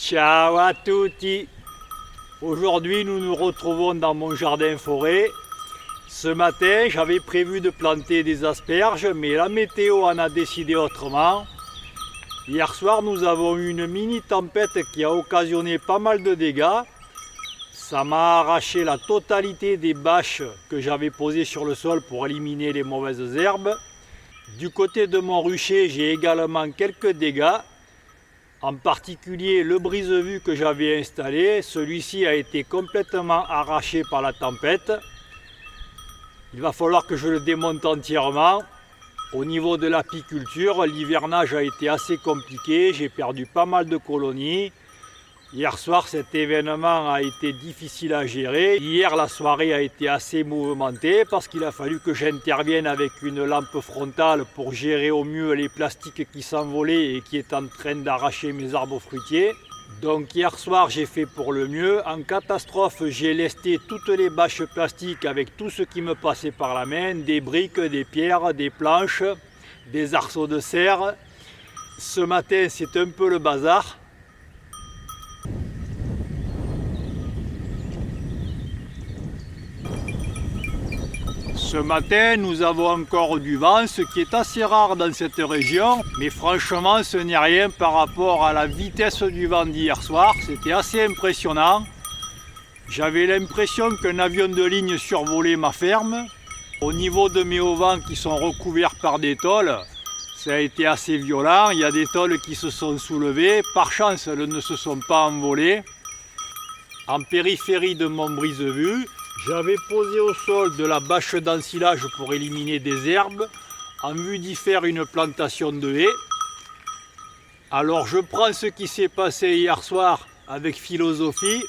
Ciao à tutti! Aujourd'hui, nous nous retrouvons dans mon jardin forêt. Ce matin, j'avais prévu de planter des asperges, mais la météo en a décidé autrement. Hier soir, nous avons eu une mini tempête qui a occasionné pas mal de dégâts. Ça m'a arraché la totalité des bâches que j'avais posées sur le sol pour éliminer les mauvaises herbes. Du côté de mon rucher, j'ai également quelques dégâts. En particulier le brise-vue que j'avais installé, celui-ci a été complètement arraché par la tempête. Il va falloir que je le démonte entièrement. Au niveau de l'apiculture, l'hivernage a été assez compliqué, j'ai perdu pas mal de colonies. Hier soir, cet événement a été difficile à gérer. Hier, la soirée a été assez mouvementée parce qu'il a fallu que j'intervienne avec une lampe frontale pour gérer au mieux les plastiques qui s'envolaient et qui étaient en train d'arracher mes arbres fruitiers. Donc hier soir, j'ai fait pour le mieux. En catastrophe, j'ai lesté toutes les bâches plastiques avec tout ce qui me passait par la main, des briques, des pierres, des planches, des arceaux de serre. Ce matin, c'est un peu le bazar. Ce matin, nous avons encore du vent, ce qui est assez rare dans cette région, mais franchement, ce n'est rien par rapport à la vitesse du vent d'hier soir. C'était assez impressionnant. J'avais l'impression qu'un avion de ligne survolait ma ferme. Au niveau de mes auvents qui sont recouverts par des tôles, ça a été assez violent. Il y a des tôles qui se sont soulevées. Par chance, elles ne se sont pas envolées. En périphérie de mon brise-vue, j'avais posé au sol de la bâche d'ensilage pour éliminer des herbes en vue d'y faire une plantation de haies. Alors je prends ce qui s'est passé hier soir avec philosophie.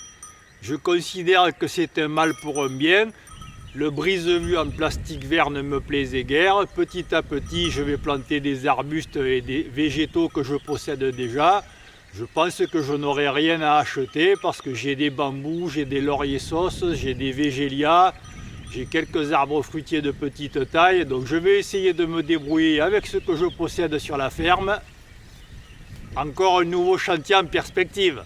Je considère que c'est un mal pour un bien. Le brise-vue en plastique vert ne me plaisait guère. Petit à petit, je vais planter des arbustes et des végétaux que je possède déjà. Je pense que je n'aurai rien à acheter parce que j'ai des bambous, j'ai des lauriers sauces, j'ai des végélias, j'ai quelques arbres fruitiers de petite taille. Donc je vais essayer de me débrouiller avec ce que je possède sur la ferme. Encore un nouveau chantier en perspective.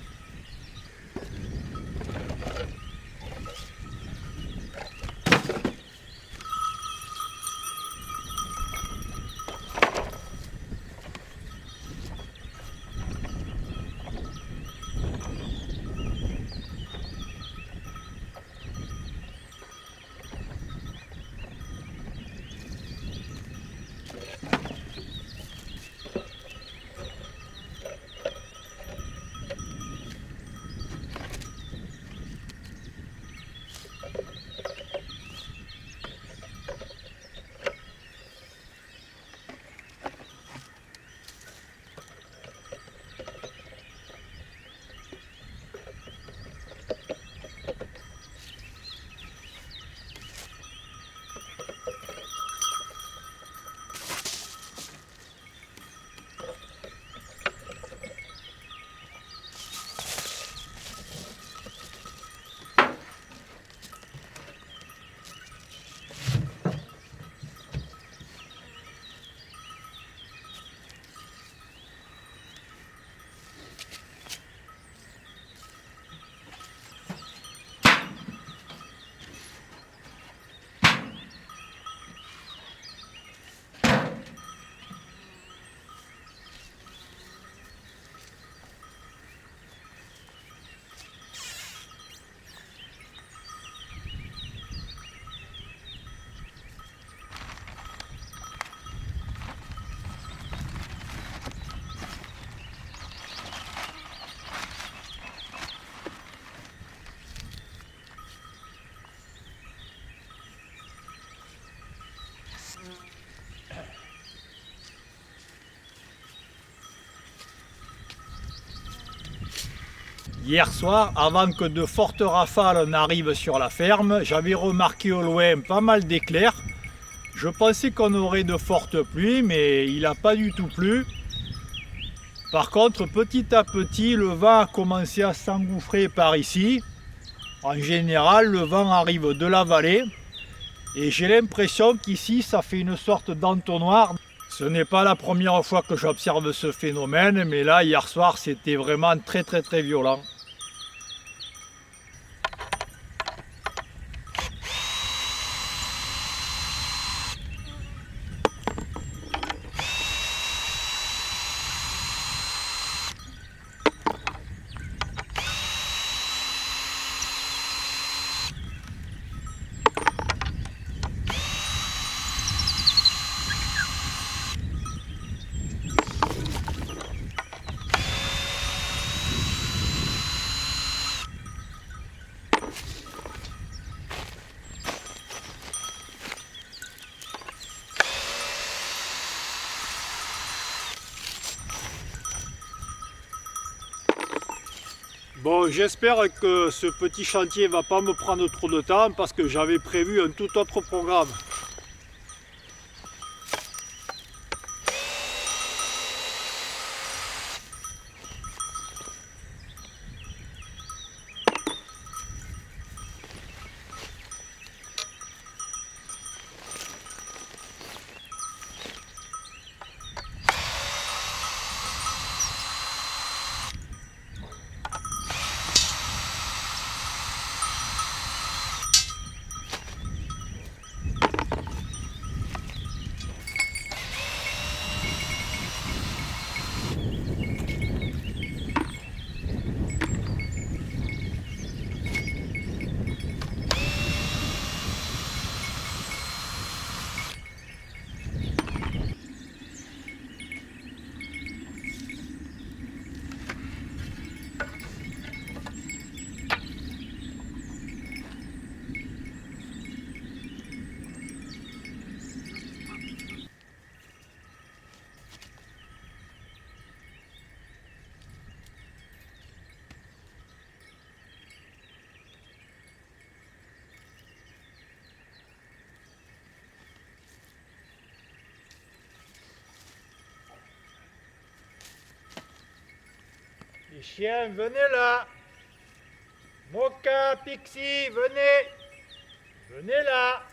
Hier soir, avant que de fortes rafales n'arrivent sur la ferme, j'avais remarqué au loin pas mal d'éclairs. Je pensais qu'on aurait de fortes pluies, mais il n'a pas du tout plu. Par contre, petit à petit, le vent a commencé à s'engouffrer par ici. En général, le vent arrive de la vallée. Et j'ai l'impression qu'ici, ça fait une sorte d'entonnoir. Ce n'est pas la première fois que j'observe ce phénomène, mais là, hier soir, c'était vraiment très violent. Bon, j'espère que ce petit chantier va pas me prendre trop de temps parce que j'avais prévu un tout autre programme. Les chiens, venez là. Mocha, Pixie, venez. Venez là.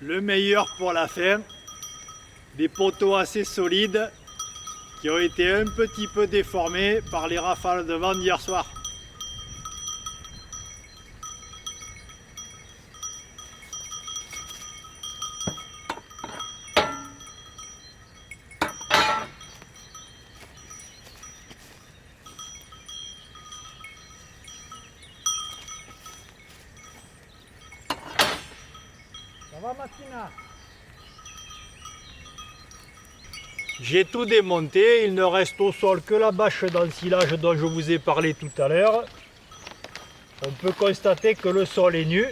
Le meilleur pour la fin, des poteaux assez solides qui ont été un petit peu déformés par les rafales de vent d'hier soir. Ça va, Martina? J'ai tout démonté, il ne reste au sol que la bâche d'ensilage dont je vous ai parlé tout à l'heure. On peut constater que le sol est nu.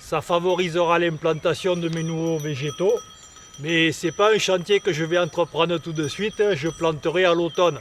Ça favorisera l'implantation de mes nouveaux végétaux. Mais ce n'est pas un chantier que je vais entreprendre tout de suite, je planterai à l'automne.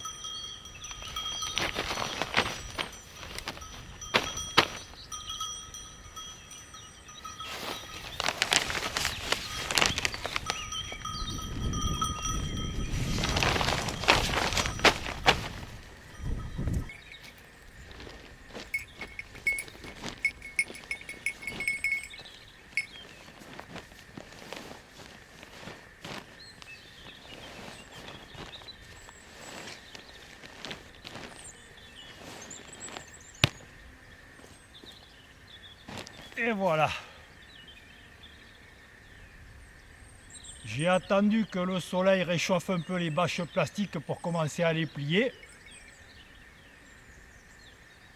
Et voilà. J'ai attendu que le soleil réchauffe un peu les bâches plastiques pour commencer à les plier.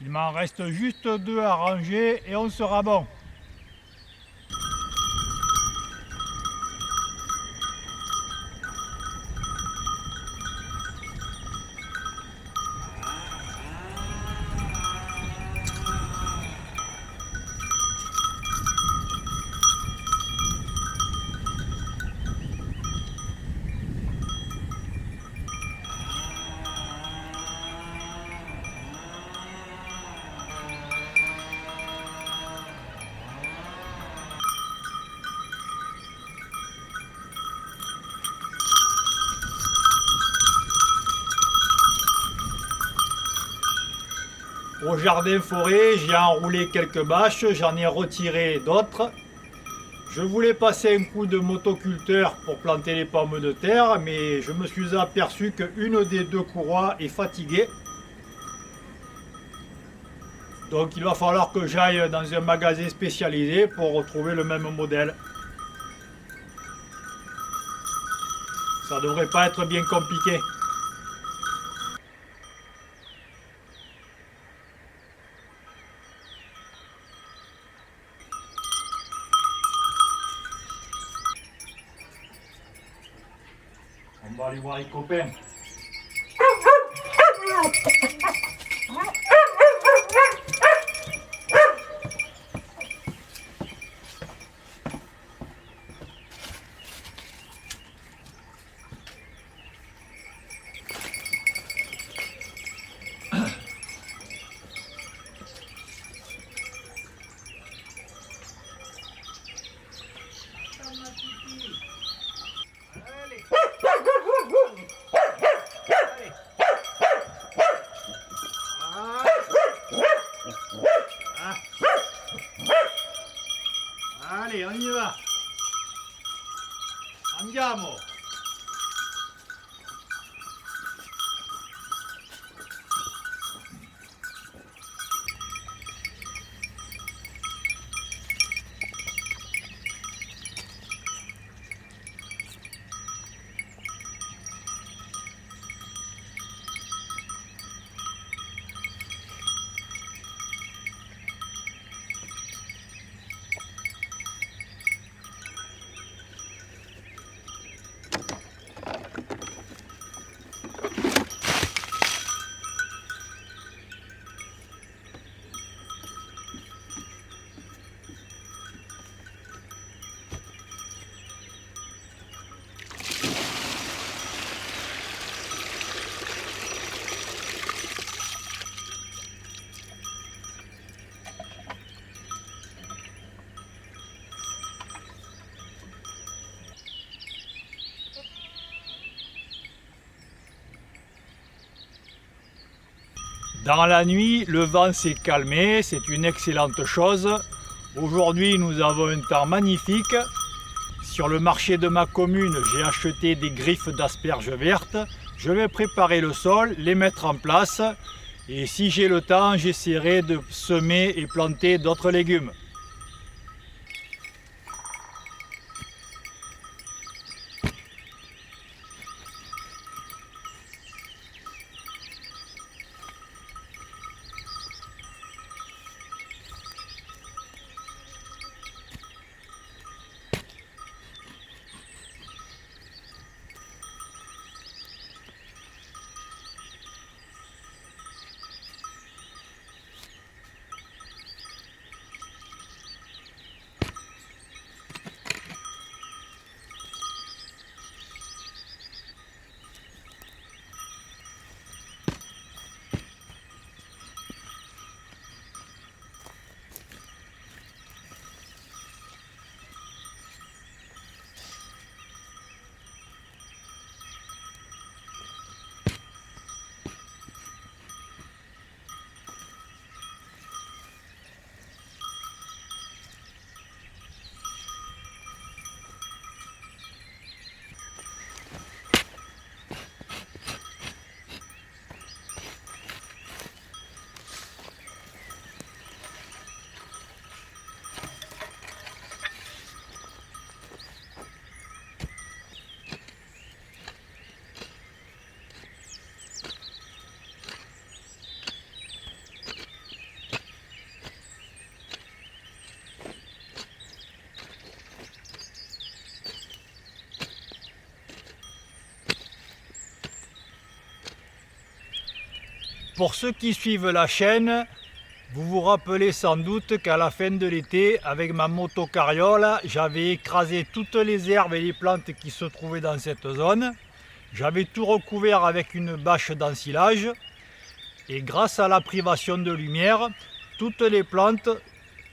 Il m'en reste juste 2 à ranger et on sera bon. Au jardin-forêt, j'ai enroulé quelques bâches, j'en ai retiré d'autres. Je voulais passer un coup de motoculteur pour planter les pommes de terre, mais je me suis aperçu qu'une des 2 courroies est fatiguée. Donc il va falloir que j'aille dans un magasin spécialisé pour retrouver le même modèle. Ça devrait pas être bien compliqué. On va aller voir les copains. Allez, on y va. Andiamo. Dans la nuit, le vent s'est calmé, c'est une excellente chose. Aujourd'hui, nous avons un temps magnifique. Sur le marché de ma commune, j'ai acheté des griffes d'asperges vertes. Je vais préparer le sol, les mettre en place. Et si j'ai le temps, j'essaierai de semer et planter d'autres légumes. pour ceux qui suivent la chaîne, vous vous rappelez sans doute qu'à la fin de l'été, avec ma moto-carriole, j'avais écrasé toutes les herbes et les plantes qui se trouvaient dans cette zone. J'avais tout recouvert avec une bâche d'ensilage et grâce à la privation de lumière, toutes les plantes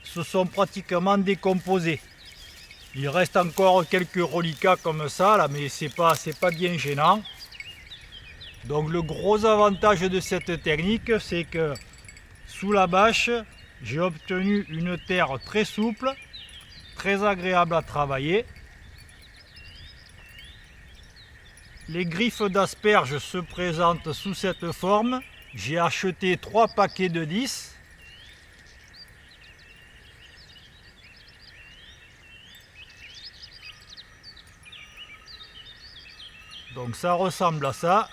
se sont pratiquement décomposées. Il reste encore quelques reliquats comme ça, là, mais c'est pas bien gênant. Donc le gros avantage de cette technique, c'est que sous la bâche, j'ai obtenu une terre très souple, très agréable à travailler. Les griffes d'asperges se présentent sous cette forme. J'ai acheté 3 paquets de 10. Donc ça ressemble à ça.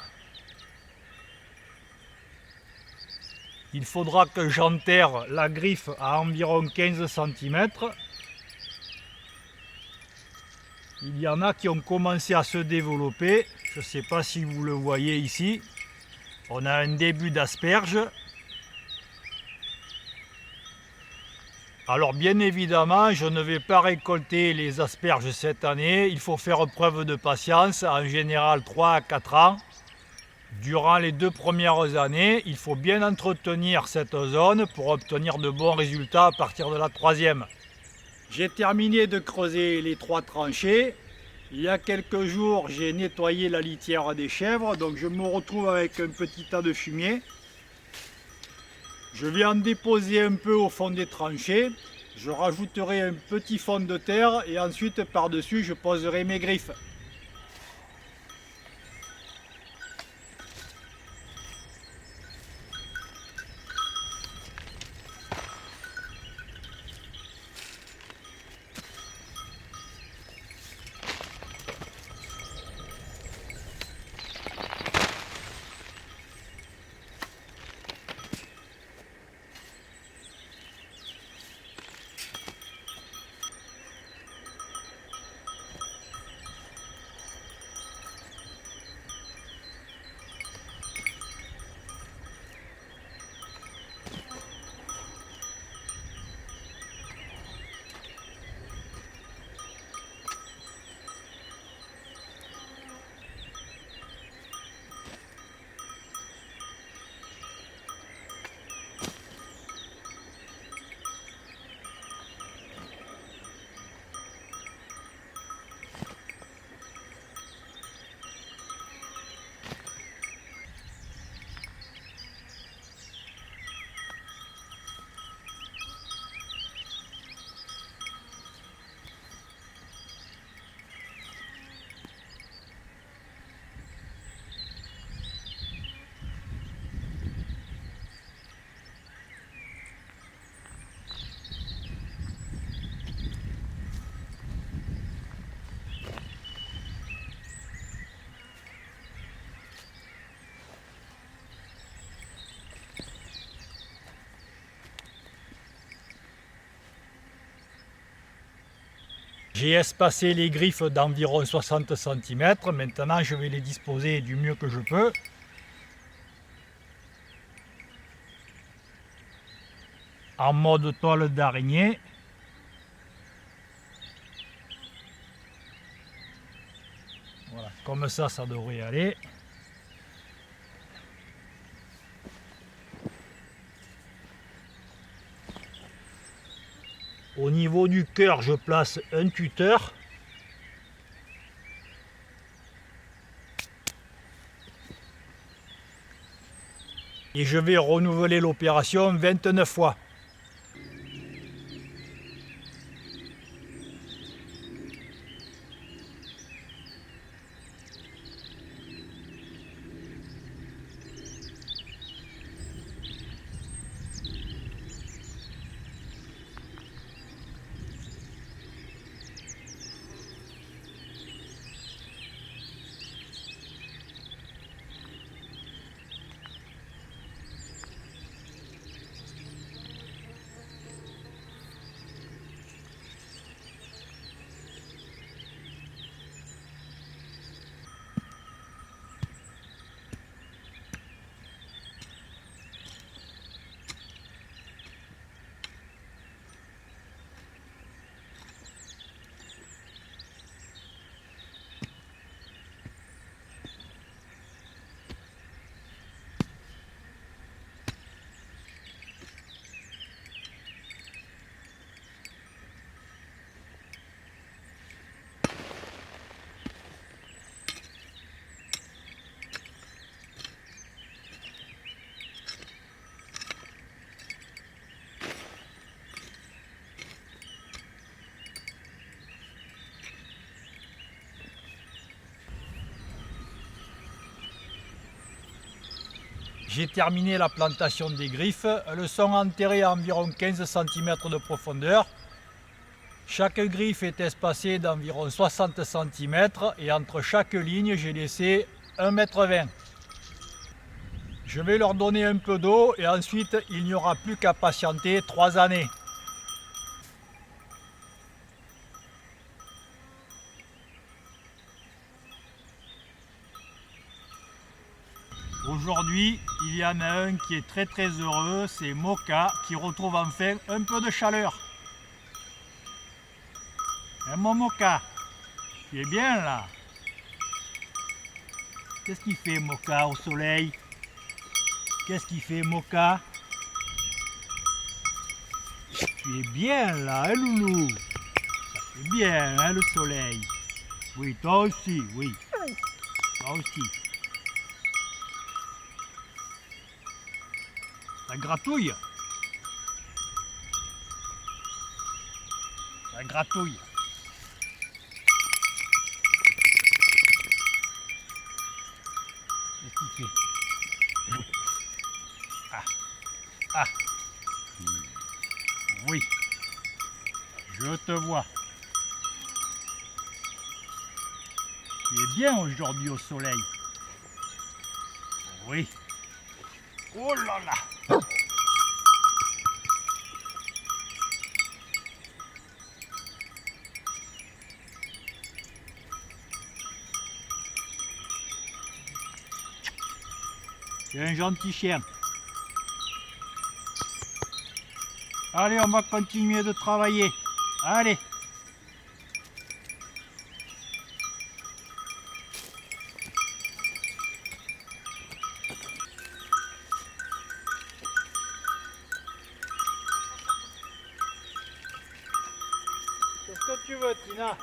Il faudra que j'enterre la griffe à environ 15 cm. Il y en a qui ont commencé à se développer. Je ne sais pas si vous le voyez ici. On a un début d'asperge. Alors bien évidemment, je ne vais pas récolter les asperges cette année. Il faut faire preuve de patience, en général 3 à 4 ans. Durant les 2 premières années, il faut bien entretenir cette zone pour obtenir de bons résultats à partir de la 3e. J'ai terminé de creuser les 3 tranchées. Il y a quelques jours, j'ai nettoyé la litière des chèvres, donc je me retrouve avec un petit tas de fumier. Je vais en déposer un peu au fond des tranchées. Je rajouterai un petit fond de terre et ensuite par-dessus, je poserai mes griffes. J'ai espacé les griffes d'environ 60 cm. Maintenant, je vais les disposer du mieux que je peux. En mode toile d'araignée. Voilà, comme ça devrait aller. Au niveau du cœur, je place un tuteur. Et je vais renouveler l'opération 29 fois. j'ai terminé la plantation des griffes. Elles sont enterrées à environ 15 cm de profondeur. Chaque griffe est espacée d'environ 60 cm et entre chaque ligne, j'ai laissé 1,20 m. Je vais leur donner un peu d'eau et ensuite, il n'y aura plus qu'à patienter 3 années. Aujourd'hui, il y en a un qui est très heureux, c'est Moka, qui retrouve enfin un peu de chaleur. Hein, mon Moka, tu es bien là? Qu'est-ce qu'il fait Moka au soleil? Qu'est-ce qu'il fait Moka? Tu es bien là, hein, loulou? Ça fait bien, hein, le soleil? Oui, toi aussi, oui. Toi aussi. Ça gratouille. Ça gratouille. Qu'est-ce qu'il fait? Ah. Ah. Oui. Je te vois. Tu es bien aujourd'hui au soleil. Oui. Oh là là. C'est un gentil chien. Allez, on va continuer de travailler. Allez. Qu'est-ce que tu veux, Tina?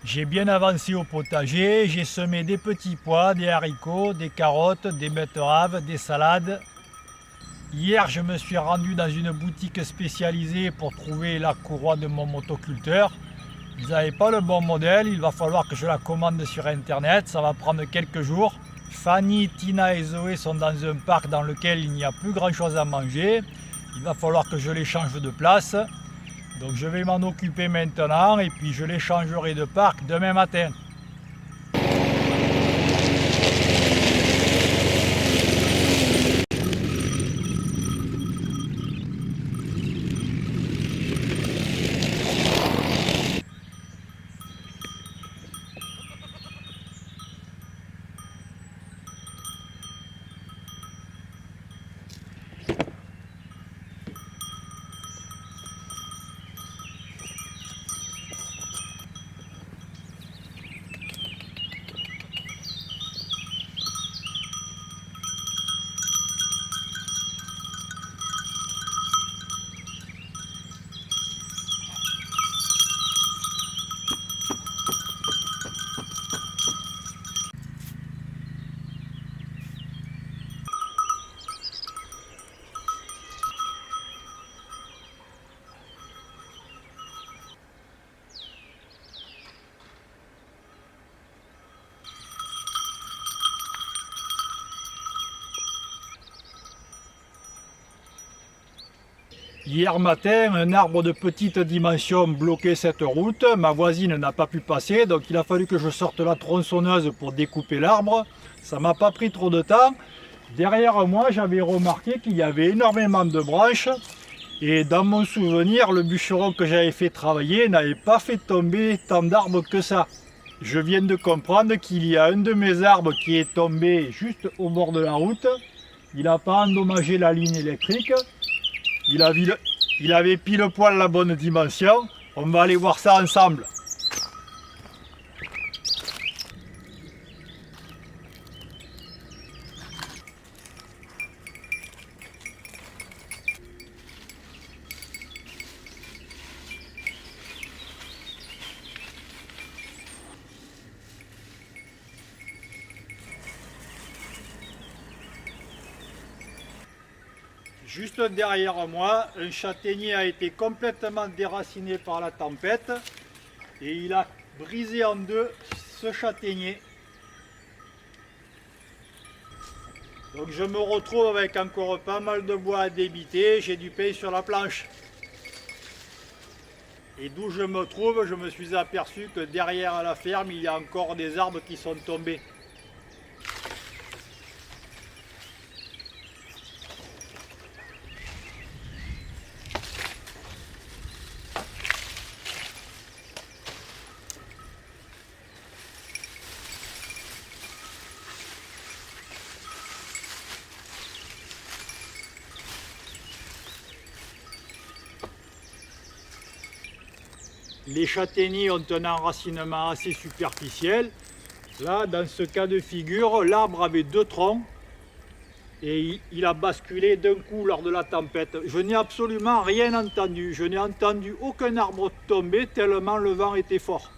J'ai bien avancé au potager, j'ai semé des petits pois, des haricots, des carottes, des betteraves, des salades. Hier, je me suis rendu dans une boutique spécialisée pour trouver la courroie de mon motoculteur. Ils n'avaient pas le bon modèle, il va falloir que je la commande sur internet, ça va prendre quelques jours. Fanny, Tina et Zoé sont dans un parc dans lequel il n'y a plus grand chose à manger. Il va falloir que je les change de place. Donc je vais m'en occuper maintenant et puis je les changerai de parc demain matin. Hier matin, un arbre de petite dimension bloquait cette route. Ma voisine n'a pas pu passer, donc il a fallu que je sorte la tronçonneuse pour découper l'arbre. Ça m'a pas pris trop de temps. Derrière moi, j'avais remarqué qu'il y avait énormément de branches. Et dans mon souvenir, le bûcheron que j'avais fait travailler n'avait pas fait tomber tant d'arbres que ça. Je viens de comprendre qu'il y a un de mes arbres qui est tombé juste au bord de la route. Il n'a pas endommagé la ligne électrique. Il avait pile poil la bonne dimension. On va aller voir ça ensemble. Juste derrière moi, un châtaignier a été complètement déraciné par la tempête et il a brisé en deux ce châtaignier. Donc je me retrouve avec encore pas mal de bois à débiter, j'ai du pain sur la planche. Et d'où je me trouve, je me suis aperçu que derrière la ferme, il y a encore des arbres qui sont tombés. Les châtaigniers ont un enracinement assez superficiel. Là, dans ce cas de figure, l'arbre avait deux troncs et il a basculé d'un coup lors de la tempête. Je n'ai absolument rien entendu. Je n'ai entendu aucun arbre tomber tellement le vent était fort.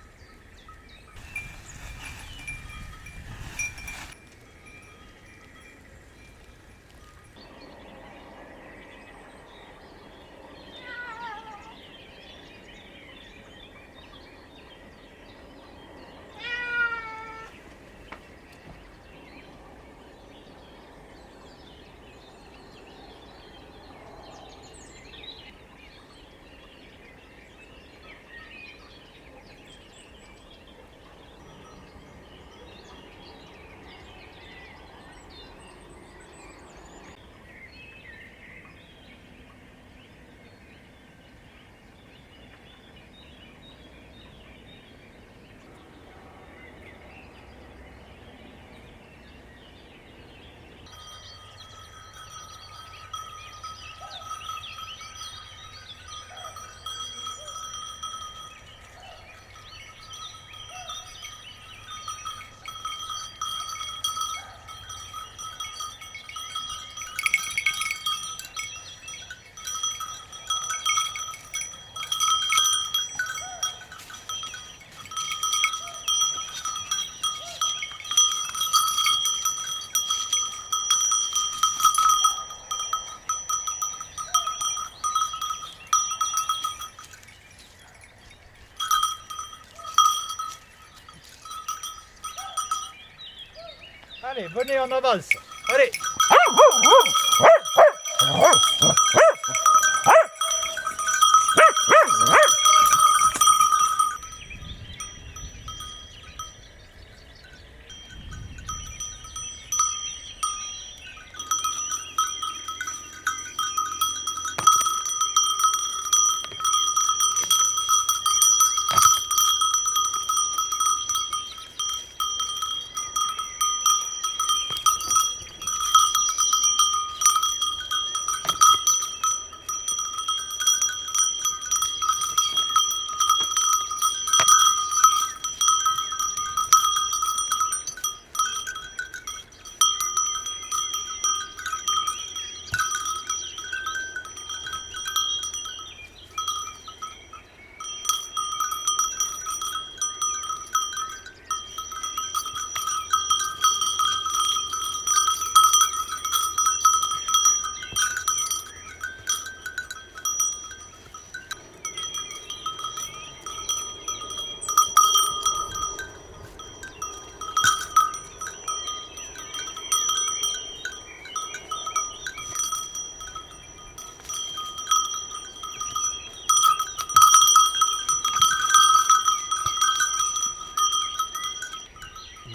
Allez, venez, on avance. Allez.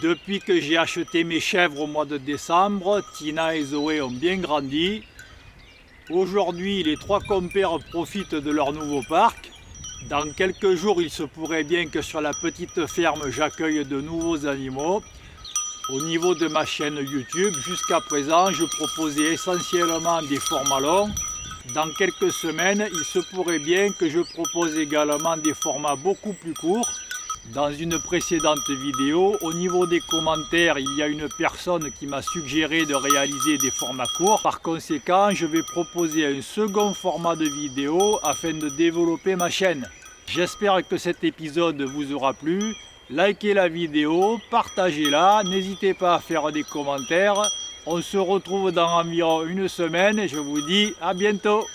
Depuis que j'ai acheté mes chèvres au mois de décembre, Tina et Zoé ont bien grandi. Aujourd'hui, les 3 compères profitent de leur nouveau parc. Dans quelques jours, il se pourrait bien que sur la petite ferme, j'accueille de nouveaux animaux. Au niveau de ma chaîne YouTube, jusqu'à présent, je proposais essentiellement des formats longs. Dans quelques semaines, il se pourrait bien que je propose également des formats beaucoup plus courts. Dans une précédente vidéo, au niveau des commentaires, il y a une personne qui m'a suggéré de réaliser des formats courts. Par conséquent, je vais proposer un second format de vidéo afin de développer ma chaîne. J'espère que cet épisode vous aura plu. Likez la vidéo, partagez-la, n'hésitez pas à faire des commentaires. On se retrouve dans environ une semaine et je vous dis à bientôt.